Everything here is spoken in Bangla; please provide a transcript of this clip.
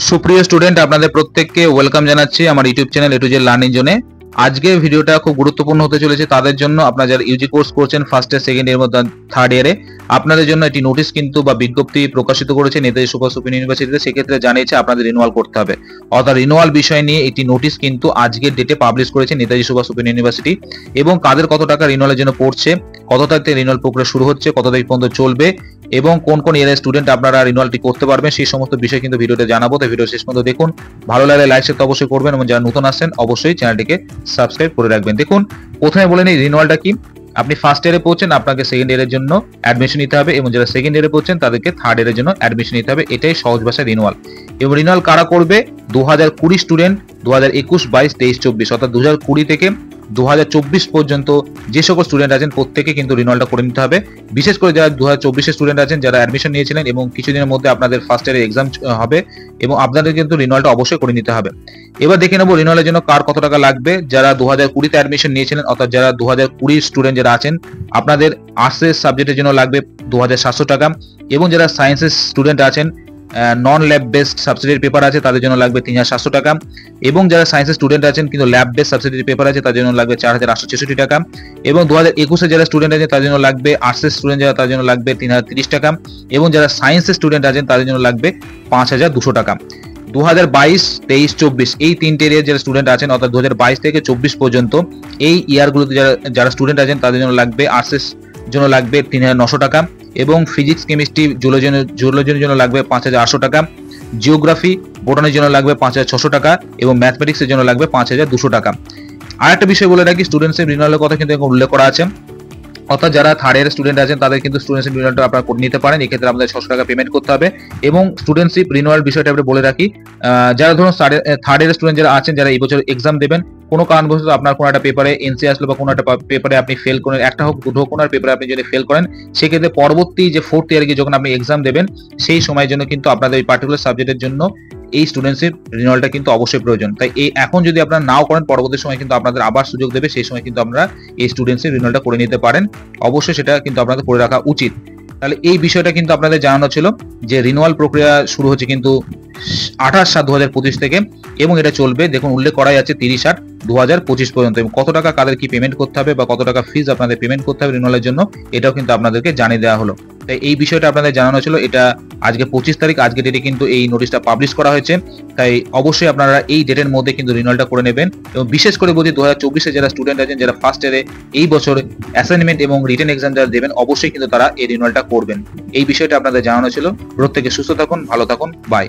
সুপ্রিয় স্টুডেন্ট, আপনাদের প্রত্যেককে ওয়েলকাম জানাচ্ছি আমার YouTube channel A to Z learning জোনে। আজকের ভিডিওটা খুব গুরুত্বপূর্ণ হতে চলেছে তাদের জন্য, আপনারা যারা ইউজি কোর্স করছেন ফার্স্ট ইয়ার, সেকেন্ড ইয়ার মধ্যে থার্ড ইয়ারে, আপনাদের জন্য একটি নোটিশ কিন্তু বা বিজ্ঞপ্তি প্রকাশিত করেছে নেতাজি সুভাষ ওপেন ইউনিভার্সিটিতে। সেক্ষেত্রে জানিয়েছে আপনাদের রিনুয়াল করতে হবে, অর্থাৎ রিনুয়াল বিষয় নিয়ে একটি নোটিশ কিন্তু আজকের ডেটে পাবলিশ করেছে নেতাজি সুভাষ ওপেন ইউনিভার্সিটি। এবং কাদের কত টাকা রিনুয়ালের জন্য পড়ছে, কত তারিখ থেকে রিনুয়াল প্রক্রিয়া শুরু হচ্ছে, কত তারিখ পর্যন্ত চলবে এবং কোন কোন ইয়ারের স্টুডেন্ট আপনারা রিনুয়ালটি করতে পারবেন, সেই সমস্ত বিষয় কিন্তু ভিডিওতে জানাবো। তো ভিডিও শেষ পর্যন্ত দেখুন, ভালো লাগলে লাইক শেয়ার তো অবশ্যই করবেন এবং যারা নতুন আসছেন অবশ্যই চ্যানেলটিকে সাবস্ক্রাইব করে রাখবেন। দেখুন, প্রথমে বলে নিই রিনুয়ালটা কি। আপনি ফার্স্ট ইয়ারে পড়ছেন, আপনাকে সেকেন্ড ইয়ারের জন্য অ্যাডমিশন নিতে হবে এবং যারা সেকেন্ড ইয়ারে পড়ছেন তাদেরকে থার্ড ইয়ারের জন্য অ্যাডমিশন নিতে হবে। এটাই সহজ ভাষায় রিনুয়াল। এবং রিনুয়াল কারা করবে? 2020 স্টুডেন্ট 2021, 22, 23, 24, অর্থাৎ 2020 থেকে 2024 পর্যন্ত যে সকল স্টুডেন্ট আছেন প্রত্যেকে কিন্তু রিনুয়ালটা করে নিতে হবে। বিশেষ করে যারা 2024 স্টুডেন্ট আছেন, যারা অ্যাডমিশন নিয়েছিলেন এবং কিছুদিনের মধ্যে আপনাদের ফার্স্ট ইয়ারের এক্সাম হবে এবং আপনাদের কিন্তু রিনুয়ালটা অবশ্যই করে নিতে হবে। এবার দেখে নেবো রিনুয়ালের জন্য কার কত টাকা লাগবে। যারা 2020 তে অ্যাডমিশন নিয়েছিলেন, অর্থাৎ যারা 2020 স্টুডেন্ট যারা আছেন, আপনাদের আর্টসের সাবজেক্টের জন্য লাগবে 2700 টাকা। এবং যারা সায়েন্সের স্টুডেন্ট আছেন, নন ল্যাব বেসড সাবসিডির পেপার আছে, তাদের জন্য লাগবে 3700 টাকা। এবং যারা সায়েন্সের স্টুডেন্ট আছেন কিন্তু ল্যাব বেসড সাবসিডির পেপার আছে, তাদের জন্য লাগবে 4866 টাকা। এবং 2021 যারা স্টুডেন্ট আছেন তাদের জন্য লাগবে, আর্টসের স্টুডেন্ট যারা তাদের জন্য লাগবে 3030 টাকা। এবং যারা সায়েন্সের স্টুডেন্ট আছেন তাদের জন্য লাগবে 5200 টাকা। 2022, 23, 24 এই তিনটে এরিয়ার যারা স্টুডেন্ট আছেন, অর্থাৎ 2022 থেকে 24 পর্যন্ত এই ইয়ারগুলোতে যারা স্টুডেন্ট আছেন তাদের জন্য লাগবে, আর্টসের জন্য লাগবে 3900 টাকা। এবং ফিজিক্স, কেমিস্ট্রি, জুলজির জন্য লাগবে 5800 টাকা। জিওগ্রাফি, বোটানির জন্য লাগবে 5600 টাকা এবং ম্যাথমেটিক্সের জন্য লাগবে 5200 টাকা। আর একটা বিষয় বলে রাখি, স্টুডেন্টসের রিনুয়ালের কথা কিন্তু উল্লেখ করা আছে, অর্থাৎ যারা থার্ড ইয়ারের স্টুডেন্ট আছেন তাদের কিন্তু স্টুডেন্টশিপ রিনুয়ালটা আপনারা করে নিতে পারেন। এক্ষেত্রে আপনাদের 600 টাকা পেমেন্ট করতে হবে। এবং স্টুডেন্টশিপ রিনুয়াল বিষয়টা আমরা বলে রাখি, যারা ধরুন থার্ড ইয়ারের স্টুডেন্ট যারা আছেন, যারা এই বছর এক্সাম দেবেন, কোনো কারণবশত আপনার কোনো একটা পেপারে এনসি আসলো বা কোনো একটা পেপারে আপনি ফেল করেন, একটা হোক দুটো হোক, কোনো পেপারে আপনি যদি ফেল করেন, সেক্ষেত্রে পরবর্তী যে ফোর্থ ইয়ারে গিয়ে যখন আপনি এক্সাম দেবেন সেই সময়ের জন্য কিন্তু আপনাদের ওই পার্টিকুলার সাবজেক্টের জন্য এই স্টুডেন্টশিপ রিনুয়ালটা কিন্তু অবশ্যই প্রয়োজন। তাই এই এখন যদি আপনারা নাও করেন, পরবর্তী সময় কিন্তু আপনাদের আবার সুযোগ দেবে, সেই সময় কিন্তু আপনারা এই স্টুডেন্টশিপ রিনুয়ালটা করে নিতে পারেন। অবশ্যই সেটা কিন্তু আপনাদের করে রাখা উচিত। তাহলে এই বিষয়টা কিন্তু আপনাদের জানানো ছিল যে রিনুয়াল প্রক্রিয়া শুরু হচ্ছে কিন্তু 28/7/2025 থেকে এবং এটা চলবে, দেখুন উল্লেখ করাই আছে 30/8/2025 পর্যন্ত। এবং কত টাকা কাদের কি পেমেন্ট করতে হবে বা কত টাকা ফিজ আপনাদের পেমেন্ট করতে হবে রিনুয়ালের জন্য, এটাও কিন্তু আপনাদেরকে জানিয়ে দেওয়া হলো। তাই এই বিষয়টা আপনাদের জানানো ছিল। এটা আজকে 25 তারিখ, আজকে ডেটে কিন্তু এই নোটিশটা পাবলিশ করা হয়েছে। তাই অবশ্যই আপনারা এই ডেটের মধ্যে কিন্তু রিনুয়ালটা করে নেবেন। এবং বিশেষ করে বলছি 2024 যারা স্টুডেন্ট আছেন, যারা ফার্স্ট ইয়ারে এই বছর অ্যাসাইনমেন্ট এবং রিটেন এক্সাম যারা দেবেন, অবশ্যই কিন্তু তারা এই রিনুয়ালটা করবেন। এই বিষয়টা আপনাদের জানানো ছিল। প্রত্যেকে সুস্থ থাকুন, ভালো থাকুন, বাই।